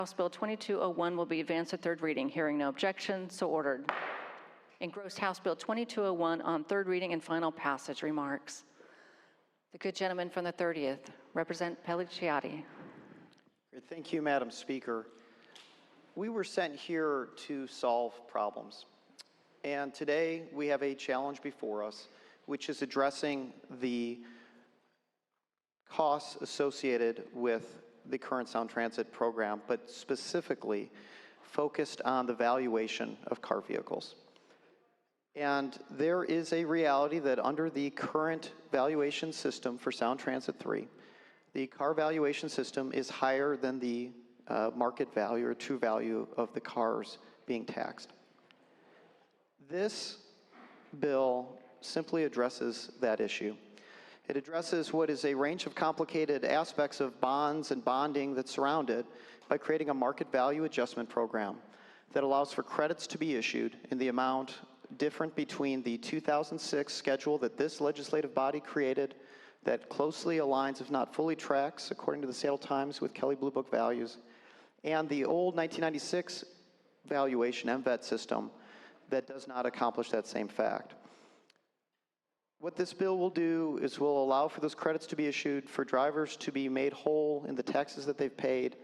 House Bill 2201 will be advanced to third reading. Hearing no objection, so ordered. Engrossed House Bill 2201 on third reading and final passage. Remarks. The good gentleman from the 30th, Representative Pellicciati. Thank you, Madam Speaker. We were sent here to solve problems. And today we have a challenge before us, which is addressing the costs associated with the current Sound Transit program, but specifically focused on the valuation of car vehicles. And there is a reality that under the current valuation system for Sound Transit 3, the car valuation system is higher than the market value or true value of the cars being taxed. This bill simply addresses that issue. It addresses what is a range of complicated aspects of bonds and bonding that surround it by creating a market value adjustment program that allows for credits to be issued in the amount different between the 2006 schedule that this legislative body created that closely aligns, if not fully tracks, according to the Seattle Times, with Kelley Blue Book values, and the old 1996 valuation MVET system that does not accomplish that same fact. What this bill will do is will allow for those credits to be issued, for drivers to be made whole in the taxes that they've paid,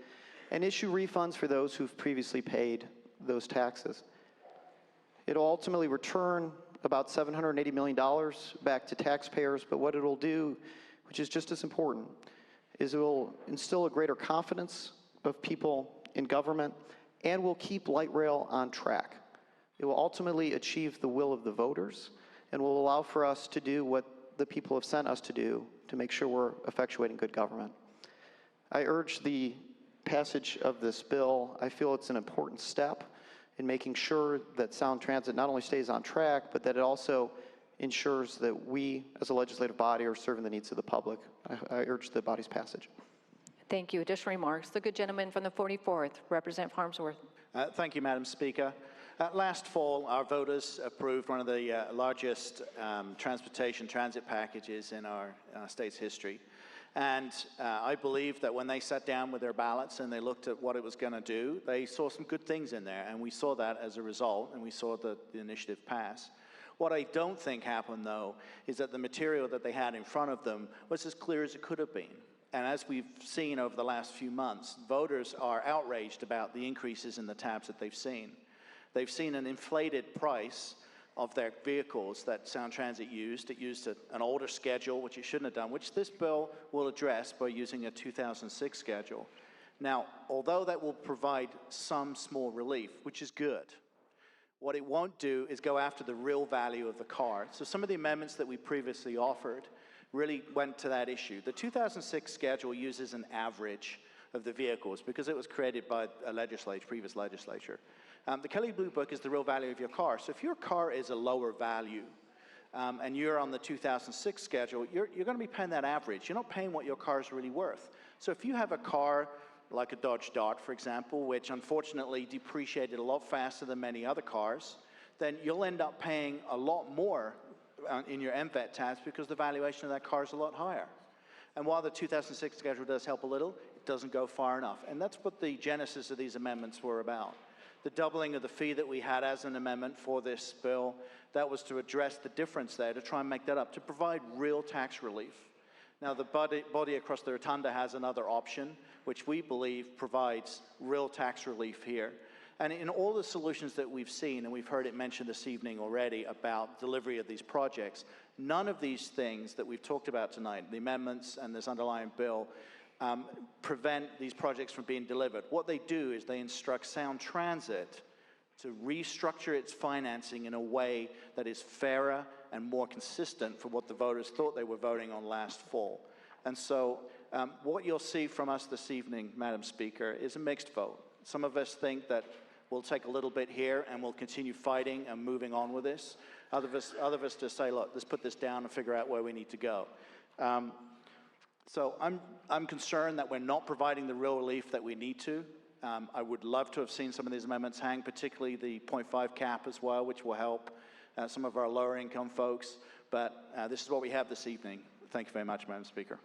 and issue refunds for those who've previously paid those taxes. It'll ultimately return about $780 million back to taxpayers, but what it'll do, which is just as important, is it will instill a greater confidence of people in government and will keep light rail on track. It will ultimately achieve the will of the voters and will allow for us to do what the people have sent us to do to make sure we're effectuating good government. I urge the passage of this bill. I feel it's an important step in making sure that Sound Transit not only stays on track, but that it also ensures that we, as a legislative body, are serving the needs of the public. I urge the body's passage. Thank you. Additional remarks. The good gentleman from the 44th, Representative Harmsworth. Thank you, Madam Speaker. Last fall, our voters approved one of the largest transportation transit packages in our state's history. And I believe that when they sat down with their ballots and they looked at what it was going to do, they saw some good things in there. And we saw that as a result, and we saw the initiative pass. What I don't think happened, though, is that the material that they had in front of them was as clear as it could have been. And as we've seen over the last few months, voters are outraged about the increases in the tabs that they've seen. They've seen an inflated price of their vehicles that Sound Transit used. It used an older schedule, which it shouldn't have done, which this bill will address by using a 2006 schedule. Now, although that will provide some small relief, which is good, what it won't do is go after the real value of the car. So some of the amendments that we previously offered really went to that issue. The 2006 schedule uses an average of the vehicles because it was created by a previous legislature. The Kelley Blue Book is the real value of your car. So if your car is a lower value and you're on the 2006 schedule, you're going to be paying that average. You're not paying what your car is really worth. So if you have a car like a Dodge Dart, for example, which unfortunately depreciated a lot faster than many other cars, then you'll end up paying a lot more in your MVET tabs because the valuation of that car is a lot higher. And while the 2006 schedule does help a little, it doesn't go far enough. And that's what the genesis of these amendments were about. The doubling of the fee that we had as an amendment for this bill, that was to address the difference there, to try and make that up, to provide real tax relief. Now, the body across the rotunda has another option, which we believe provides real tax relief here. And in all the solutions that we've seen, and we've heard it mentioned this evening already about delivery of these projects, none of these things that we've talked about tonight, the amendments and this underlying bill, prevent these projects from being delivered. What they do is they instruct Sound Transit to restructure its financing in a way that is fairer and more consistent for what the voters thought they were voting on last fall. And so what you'll see from us this evening, Madam Speaker, is a mixed vote. Some of us think that we'll take a little bit here and we'll continue fighting and moving on with this. Other of us just say, look, let's put this down and figure out where we need to go. So I'm concerned that we're not providing the real relief that we need to. I would love to have seen some of these amendments hang, particularly the 0.5 cap as well, which will help some of our lower income folks. But this is what we have this evening. Thank you very much, Madam Speaker.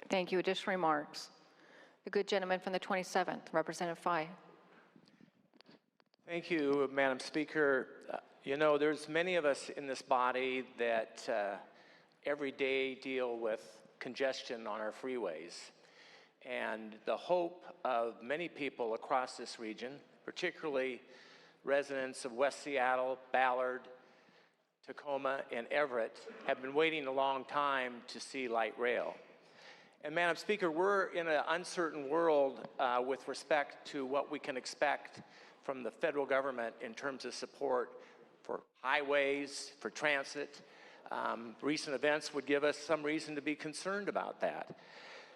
Thank you. Additional remarks. The good gentleman from the 27th, Representative Fye. Thank you, Madam Speaker. You know, there's many of us in this body that every day deal with congestion on our freeways. And the hope of many people across this region, particularly residents of West Seattle, Ballard, Tacoma, and Everett, have been waiting a long time to see light rail. And Madam Speaker, we're in an uncertain world with respect to what we can expect from the federal government in terms of support for highways, for transit. Recent events would give us some reason to be concerned about that.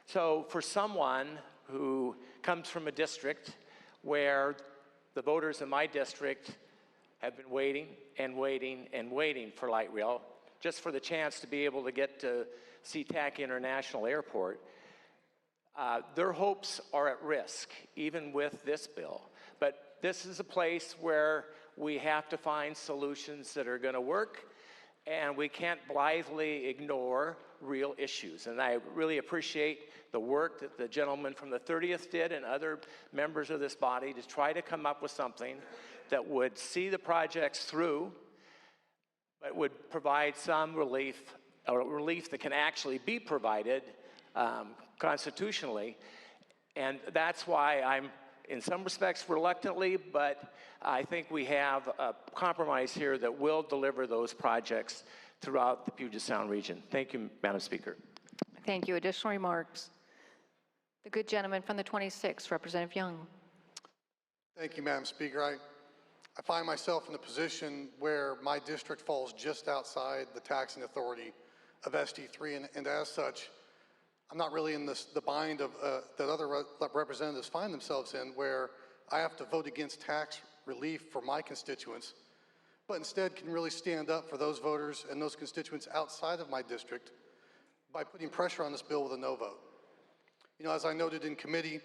So for someone who comes from a district where the voters in my district have been waiting and waiting and waiting for light rail, just for the chance to be able to get to SeaTac International Airport, their hopes are at risk, even with this bill. But this is a place where we have to find solutions that are going to work, and we can't blithely ignore real issues. And I really appreciate the work that the gentleman from the 30th did and other members of this body to try to come up with something that would see the projects through, but would provide some relief, a relief that can actually be provided constitutionally. And that's why I'm, in some respects, reluctantly, but I think we have a compromise here that will deliver those projects throughout the Puget Sound region. Thank you, Madam Speaker. Thank you. Additional remarks? The good gentleman from the 26th, Representative Young. Thank you, Madam Speaker. I find myself in a position where my district falls just outside the taxing authority of SD3, and as such, I'm not really in the bind of that other representatives find themselves in, where I have to vote against tax relief for my constituents, but instead can really stand up for those voters and those constituents outside of my district by putting pressure on this bill with a no vote. You know, as I noted in committee,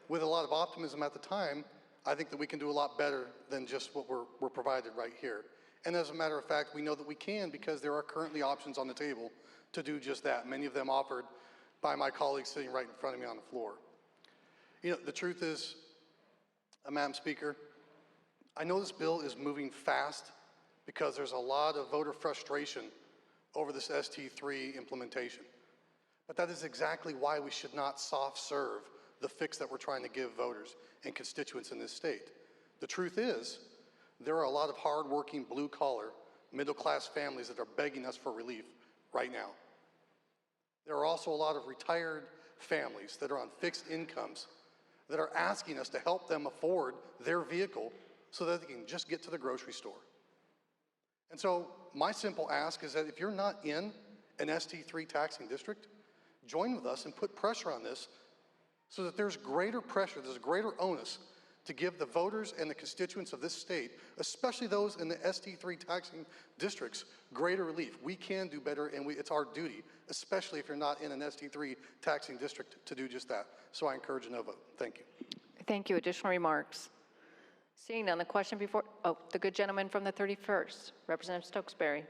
with a lot of optimism at the time, I think that we can do a lot better than just what we're provided right here. And as a matter of fact, we know that we can, because there are currently options on the table to do just that, many of them offered by my colleagues sitting right in front of me on the floor. You know, the truth is, Madam Speaker, I know this bill is moving fast because there's a lot of voter frustration over this ST3 implementation. But that is exactly why we should not soft serve the fix that we're trying to give voters and constituents in this state. The truth is, there are a lot of hardworking, blue-collar, middle-class families that are begging us for relief right now. There are also a lot of retired families that are on fixed incomes that are asking us to help them afford their vehicle so that they can just get to the grocery store. And so my simple ask is that if you're not in an ST3 taxing district, join with us and put pressure on this so that there's greater pressure, there's greater onus to give the voters and the constituents of this state, especially those in the ST3 taxing districts, greater relief. We can do better, and it's our duty, especially if you're not in an ST3 taxing district, to do just that. So I encourage a no vote. Thank you. Thank you. Additional remarks? Seeing none, the question before, the good gentleman from the 31st, Representative Stokesbury.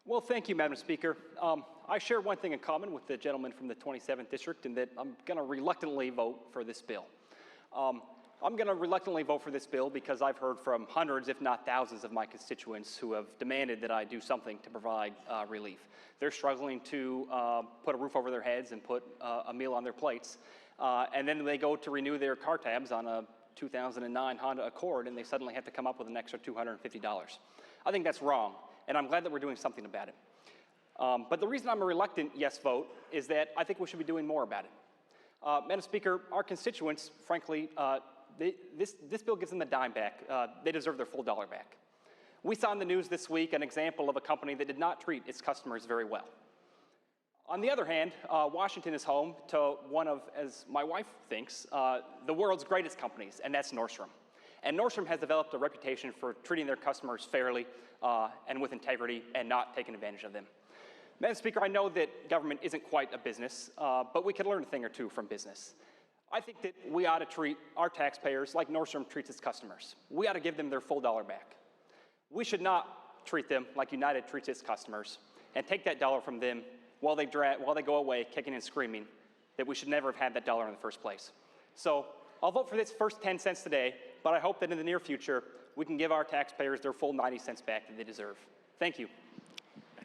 Well, thank you, Madam Speaker. I share one thing in common with the gentleman from the 27th District, in that I'm going to reluctantly vote for this bill. I'm going to reluctantly vote for this bill because I've heard from hundreds, if not thousands, of my constituents who have demanded that I do something to provide relief. They're struggling to put a roof over their heads and put a meal on their plates, and then they go to renew their car tabs on a 2009 Honda Accord, and they suddenly have to come up with an extra $250. I think that's wrong, and I'm glad that we're doing something about it. But the reason I'm a reluctant yes vote is that I think we should be doing more about it. Madam Speaker, our constituents, frankly, this bill gives them a dime back. They deserve their full dollar back. We saw in the news this week an example of a company that did not treat its customers very well. On the other hand, Washington is home to one of, as my wife thinks, the world's greatest companies, and that's Nordstrom. And Nordstrom has developed a reputation for treating their customers fairly and with integrity and not taking advantage of them. Madam Speaker, I know that government isn't quite a business, but we can learn a thing or two from business. I think that we ought to treat our taxpayers like Nordstrom treats its customers. We ought to give them their full dollar back. We should not treat them like United treats its customers and take that dollar from them while they go away kicking and screaming that we should never have had that dollar in the first place. So I'll vote for this first 10 cents today, but I hope that in the near future, we can give our taxpayers their full 90 cents back that they deserve. Thank you.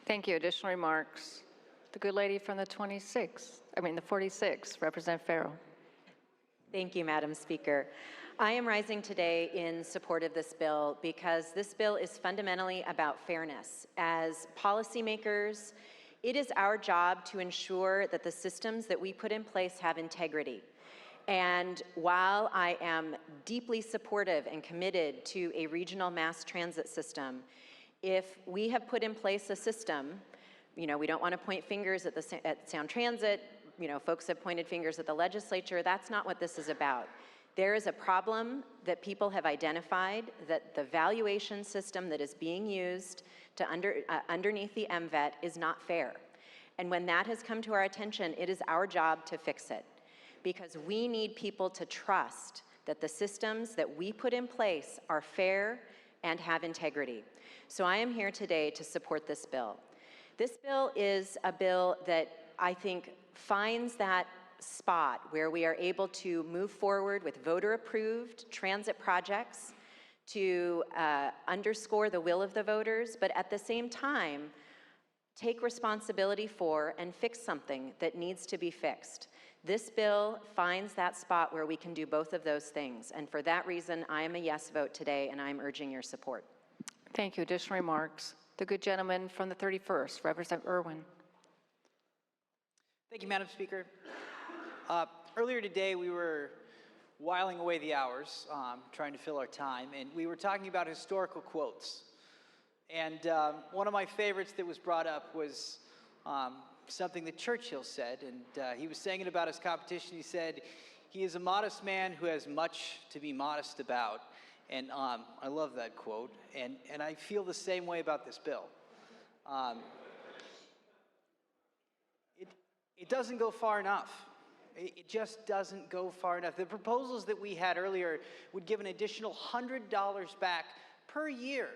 Thank you. Additional remarks? The good lady from the 46, Representative Farrell. Thank you, Madam Speaker. I am rising today in support of this bill because this bill is fundamentally about fairness. As policymakers, it is our job to ensure that the systems that we put in place have integrity. And while I am deeply supportive and committed to a regional mass transit system, if we have put in place a system, we don't want to point fingers at Sound Transit, folks have pointed fingers at the legislature. That's not what this is about. There is a problem that people have identified, that the valuation system that is being used to underneath the MVET is not fair. And when that has come to our attention, it is our job to fix it, because we need people to trust that the systems that we put in place are fair and have integrity. So I am here today to support this bill. This bill is a bill that I think finds that spot where we are able to move forward with voter-approved transit projects to underscore the will of the voters, but at the same time, take responsibility for and fix something that needs to be fixed. This bill finds that spot where we can do both of those things, and for that reason, I am a yes vote today, and I'm urging your support. Thank you. Additional remarks? The good gentleman from the 31st, Representative Irwin. Thank you, Madam Speaker. Earlier today, we were whiling away the hours, trying to fill our time, and we were talking about historical quotes. And one of my favorites that was brought up was something that Churchill said, and he was saying it about his competition. He said, "He is a modest man who has much to be modest about." And I love that quote, and I feel the same way about this bill. It doesn't go far enough. It just doesn't go far enough. The proposals that we had earlier would give an additional $100 back per year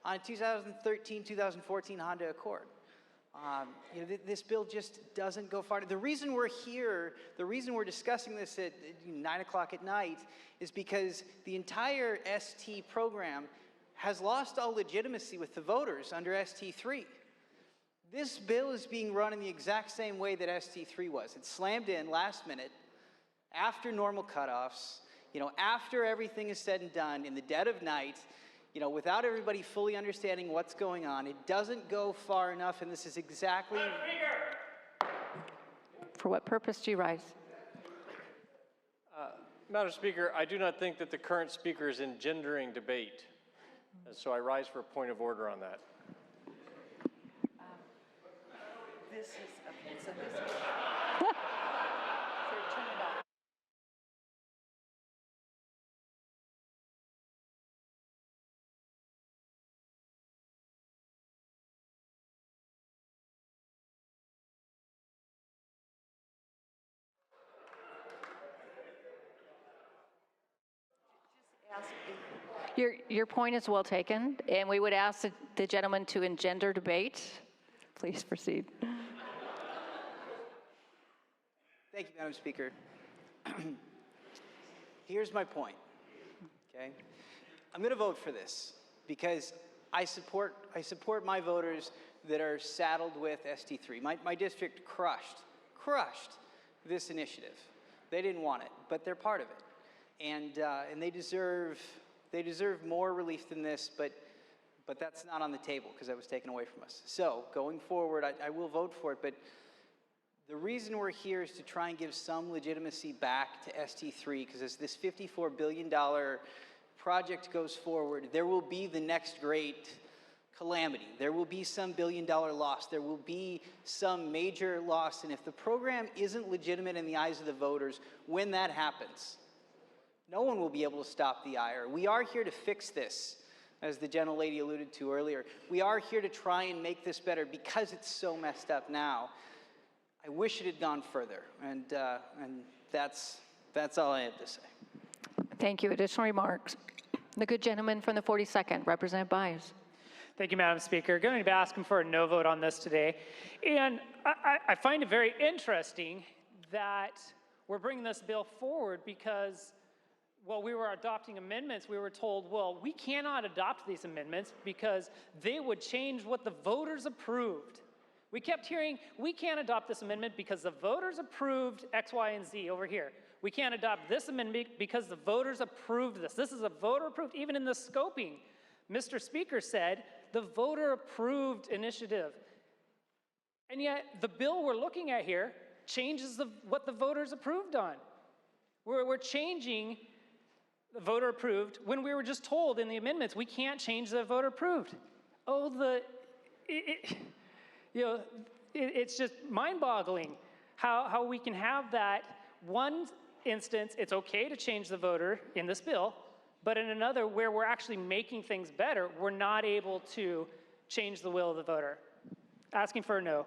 on a 2013, 2014 Honda Accord. This bill just doesn't go far enough. The reason we're here, the reason we're discussing this at 9 o'clock at night is because the entire ST program has lost all legitimacy with the voters under ST3. This bill is being run in the exact same way that ST3 was. It's slammed in last minute, after normal cutoffs, after everything is said and done, in the dead of night, without everybody fully understanding what's going on. It doesn't go far enough, and this is exactly... For what purpose do you rise? Madam Speaker, I do not think that the current speaker is engendering debate. And so I rise for a point of order on that. This is, okay, so this is. So turn it off. Your point is well taken, and we would ask the gentleman to engender debate. Please proceed. Thank you, Madam Speaker. Here's my point, okay? I'm going to vote for this because I support my voters that are saddled with ST3. My district crushed this initiative. They didn't want it, but they're part of it. And they deserve more relief than this, but that's not on the table because that was taken away from us. So going forward, I will vote for it, but the reason we're here is to try and give some legitimacy back to ST3, because as this $54 billion project goes forward, there will be the next great calamity. There will be some billion-dollar loss. There will be some major loss, and if the program isn't legitimate in the eyes of the voters, when that happens, no one will be able to stop the ire. We are here to fix this, as the gentlelady alluded to earlier. We are here to try and make this better because it's so messed up now. I wish it had gone further, and that's all I have to say. Thank you. Additional remarks? The good gentleman from the 42nd, Representative Byes. Thank you, Madam Speaker. Going to be asking for a no vote on this today. And I find it very interesting that we're bringing this bill forward because while we were adopting amendments, we were told, well, we cannot adopt these amendments because they would change what the voters approved. We kept hearing, we can't adopt this amendment because the voters approved X, Y, and Z over here. We can't adopt this amendment because the voters approved this. This is a voter approved, even in the scoping. Mr. Speaker said the voter approved initiative. And yet the bill we're looking at here changes what the voters approved on. We're changing the voter approved when we were just told in the amendments we can't change the voter approved. Oh, it's just mind-boggling how we can have that one instance, it's okay to change the voter in this bill, but in another where we're actually making things better, we're not able to change the will of the voter. Asking for a no.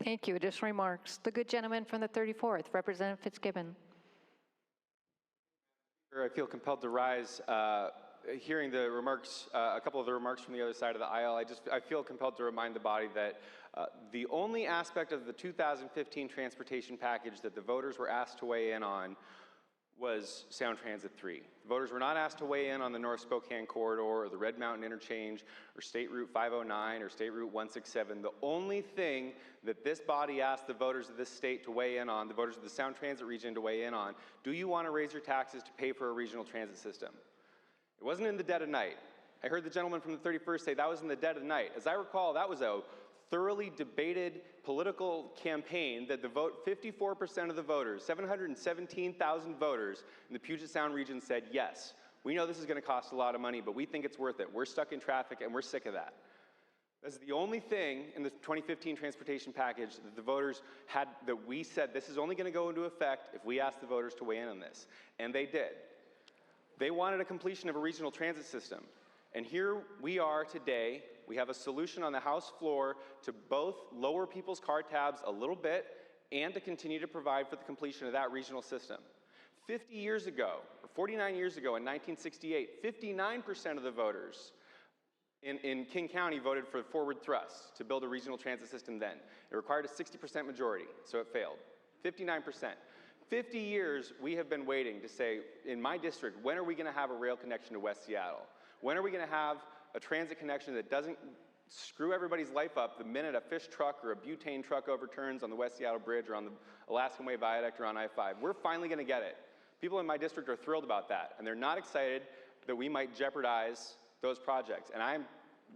Thank you. Additional remarks. The good gentleman from the 34th, Representative Fitzgibbon. I feel compelled to rise. Hearing the remarks, a couple of the remarks from the other side of the aisle, I feel compelled to remind the body that the only aspect of the 2015 transportation package that the voters were asked to weigh in on was Sound Transit 3. The voters were not asked to weigh in on the North Spokane Corridor or the Red Mountain Interchange or State Route 509 or State Route 167. The only thing that this body asked the voters of this state to weigh in on, the voters of the Sound Transit region to weigh in on, do you want to raise your taxes to pay for a regional transit system? It wasn't in the dead of night. I heard the gentleman from the 31st say that was in the dead of night. As I recall, that was a thoroughly debated political campaign that 54% of the voters, 717,000 voters in the Puget Sound region said, yes, we know this is going to cost a lot of money, but we think it's worth it. We're stuck in traffic and we're sick of that. That's the only thing in the 2015 transportation package that the voters had, that we said this is only going to go into effect if we ask the voters to weigh in on this. And they did. They wanted a completion of a regional transit system. And here we are today. We have a solution on the House floor to both lower people's car tabs a little bit and to continue to provide for the completion of that regional system. 50 years ago, or 49 years ago in 1968, 59% of the voters in King County voted for forward thrust to build a regional transit system then. It required a 60% majority, so it failed. 59%. 50 years we have been waiting to say, in my district, when are we going to have a rail connection to West Seattle? When are we going to have a transit connection that doesn't screw everybody's life up the minute a fish truck or a butane truck overturns on the West Seattle Bridge or on the Alaskan Way Viaduct or on I-5? We're finally going to get it. People in my district are thrilled about that, and they're not excited that we might jeopardize those projects. And I'm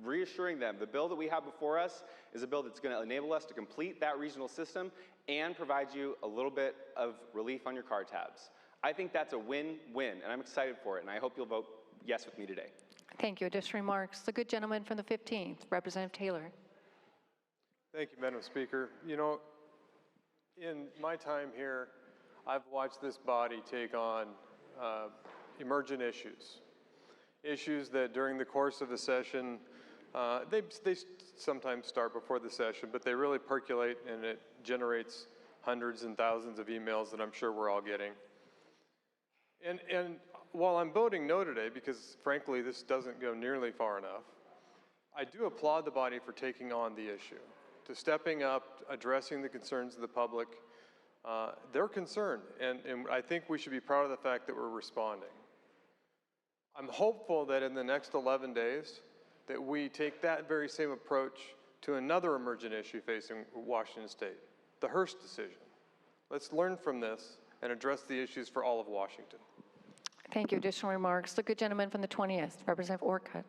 reassuring them the bill that we have before us is a bill that's going to enable us to complete that regional system and provide you a little bit of relief on your car tabs. I think that's a win-win, and I'm excited for it, and I hope you'll vote yes with me today. Thank you. Additional remarks. The good gentleman from the 15th, Representative Taylor. Thank you, Madam Speaker. You know, in my time here, I've watched this body take on emergent issues that during the course of the session, they sometimes start before the session, but they really percolate and it generates hundreds and thousands of emails that I'm sure we're all getting. And while I'm voting no today, because frankly this doesn't go nearly far enough, I do applaud the body for taking on the issue, to stepping up, addressing the concerns of the public. They're concerned, and I think we should be proud of the fact that we're responding. I'm hopeful that in the next 11 days, that we take that very same approach to another emergent issue facing Washington State, the Hearst decision. Let's learn from this and address the issues for all of Washington. Thank you. Additional remarks. The good gentleman from the 20th, Representative Orcutt.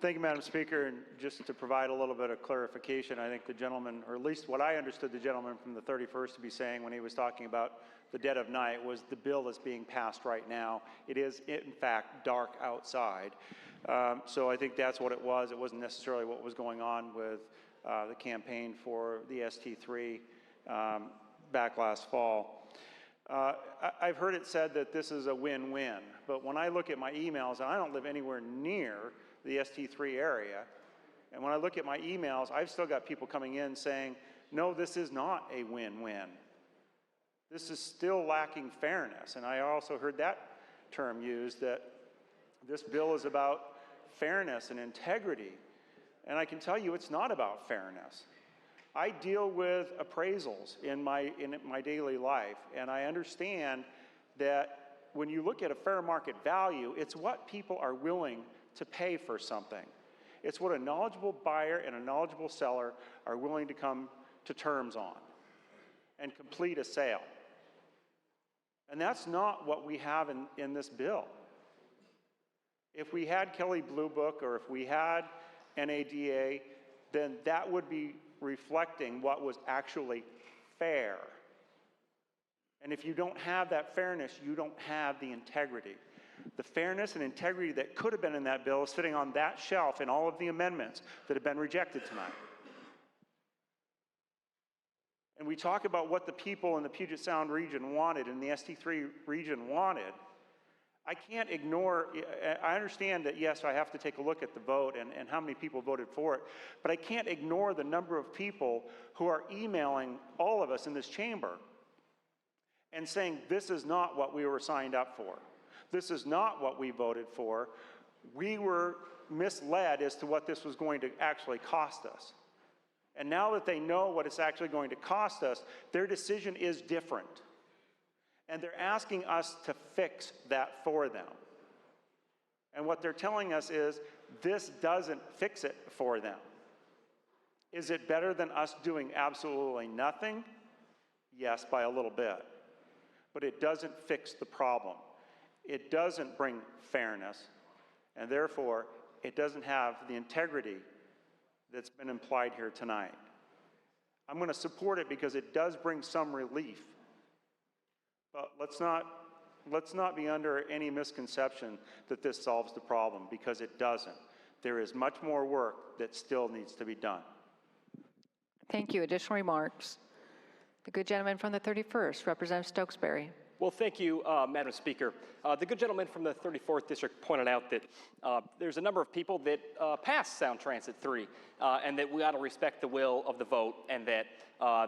Thank you, Madam Speaker. And just to provide a little bit of clarification, I think the gentleman, or at least what I understood the gentleman from the 31st to be saying when he was talking about the dead of night was the bill that's being passed right now. It is, in fact, dark outside. So I think that's what it was. It wasn't necessarily what was going on with the campaign for the ST3 back last fall. I've heard it said that this is a win-win, but when I look at my emails, and I don't live anywhere near the ST3 area, and when I look at my emails, I've still got people coming in saying, no, this is not a win-win. This is still lacking fairness, and I also heard that term used, that this bill is about fairness and integrity, and I can tell you it's not about fairness. I deal with appraisals in my daily life, and I understand that when you look at a fair market value, it's what people are willing to pay for something. It's what a knowledgeable buyer and a knowledgeable seller are willing to come to terms on and complete a sale. And that's not what we have in this bill. If we had Kelley Blue Book or if we had NADA, then that would be reflecting what was actually fair. And if you don't have that fairness, you don't have the integrity. The fairness and integrity that could have been in that bill is sitting on that shelf in all of the amendments that have been rejected tonight. And we talk about what the people in the Puget Sound region wanted and the ST3 region wanted. I can't ignore, I understand that, yes, I have to take a look at the vote and how many people voted for it, but I can't ignore the number of people who are emailing all of us in this chamber and saying, this is not what we were signed up for. This is not what we voted for. We were misled as to what this was going to actually cost us. And now that they know what it's actually going to cost us, their decision is different. And they're asking us to fix that for them. And what they're telling us is, this doesn't fix it for them. Is it better than us doing absolutely nothing? Yes, by a little bit. But it doesn't fix the problem. It doesn't bring fairness, and therefore, it doesn't have the integrity that's been implied here tonight. I'm going to support it because it does bring some relief. But let's not be under any misconception that this solves the problem, because it doesn't. There is much more work that still needs to be done. Thank you. Additional remarks? The good gentleman from the 31st, Representative Stokesbury. Well, thank you, Madam Speaker. The good gentleman from the 34th District pointed out that there's a number of people that passed Sound Transit 3, and that we ought to respect the will of the vote, and that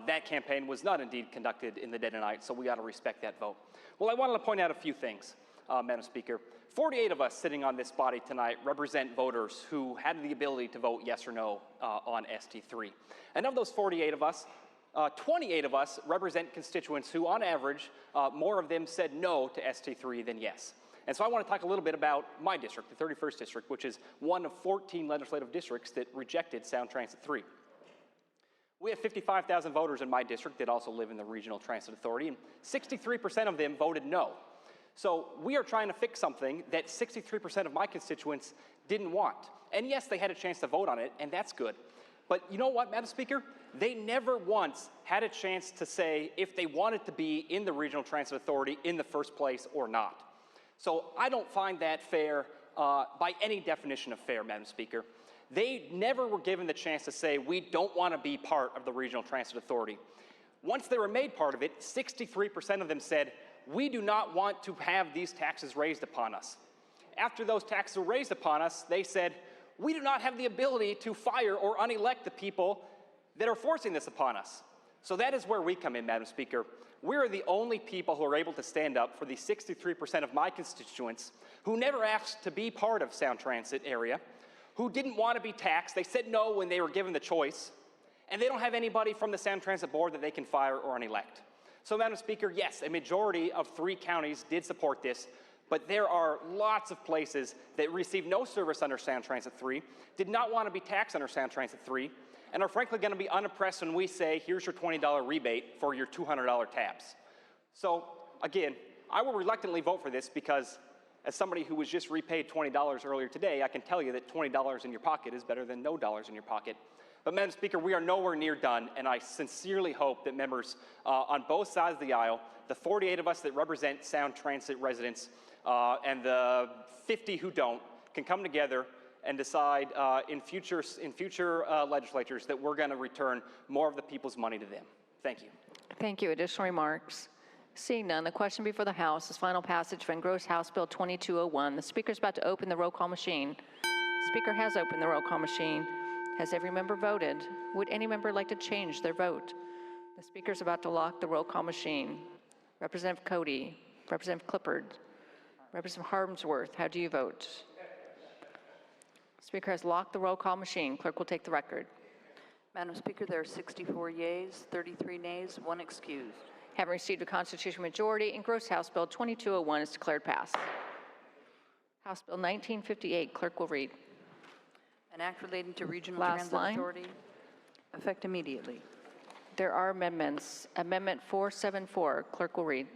that campaign was not indeed conducted in the dead of night, so we ought to respect that vote. Well, I wanted to point out a few things, Madam Speaker. 48 of us sitting on this body tonight represent voters who had the ability to vote yes or no on ST3. And of those 48 of us, 28 of us represent constituents who, on average, more of them said no to ST3 than yes. And so I want to talk a little bit about my district, the 31st District, which is one of 14 legislative districts that rejected Sound Transit 3. We have 55,000 voters in my district that also live in the Regional Transit Authority, and 63% of them voted no. So we are trying to fix something that 63% of my constituents didn't want. And yes, they had a chance to vote on it, and that's good. But you know what, Madam Speaker? They never once had a chance to say if they wanted to be in the Regional Transit Authority in the first place or not. So I don't find that fair by any definition of fair, Madam Speaker. They never were given the chance to say, we don't want to be part of the Regional Transit Authority. Once they were made part of it, 63% of them said, we do not want to have these taxes raised upon us. After those taxes were raised upon us, they said, we do not have the ability to fire or unelect the people that are forcing this upon us. So that is where we come in, Madam Speaker. We're the only people who are able to stand up for the 63% of my constituents who never asked to be part of Sound Transit area, who didn't want to be taxed. They said no when they were given the choice, and they don't have anybody from the Sound Transit Board that they can fire or unelect. So, Madam Speaker, yes, a majority of 3 counties did support this, but there are lots of places that receive no service under Sound Transit 3, did not want to be taxed under Sound Transit 3, and are frankly going to be unimpressed when we say, here's your $20 rebate for your $200 tabs. So, again, I will reluctantly vote for this because as somebody who was just repaid $20 earlier today, I can tell you that $20 in your pocket is better than no dollars in your pocket. But, Madam Speaker, we are nowhere near done, and I sincerely hope that members on both sides of the aisle, the 48 of us that represent Sound Transit residents and the 50 who don't, can come together and decide in future legislatures that we're going to return more of the people's money to them. Thank you. Thank you. Additional remarks? Seeing none, the question before the House is final passage for engrossed House Bill 2201. The Speaker is about to open the roll call machine. The Speaker has opened the roll call machine. Has every member voted? Would any member like to change their vote? The Speaker is about to lock the roll call machine. Representative Cody, Representative Clifford, Representative Harmsworth, how do you vote? Speaker has locked the roll call machine. Clerk will take the record. Madam Speaker, there are 64 yeas, 33 nays, 1 excused. Having received a constitutional majority, engrossed House Bill 2201 is declared passed. House Bill 1958, clerk will read. An act relating to Regional Last Transit line. Authority, effect immediately. There are amendments. Amendment 474, clerk will read.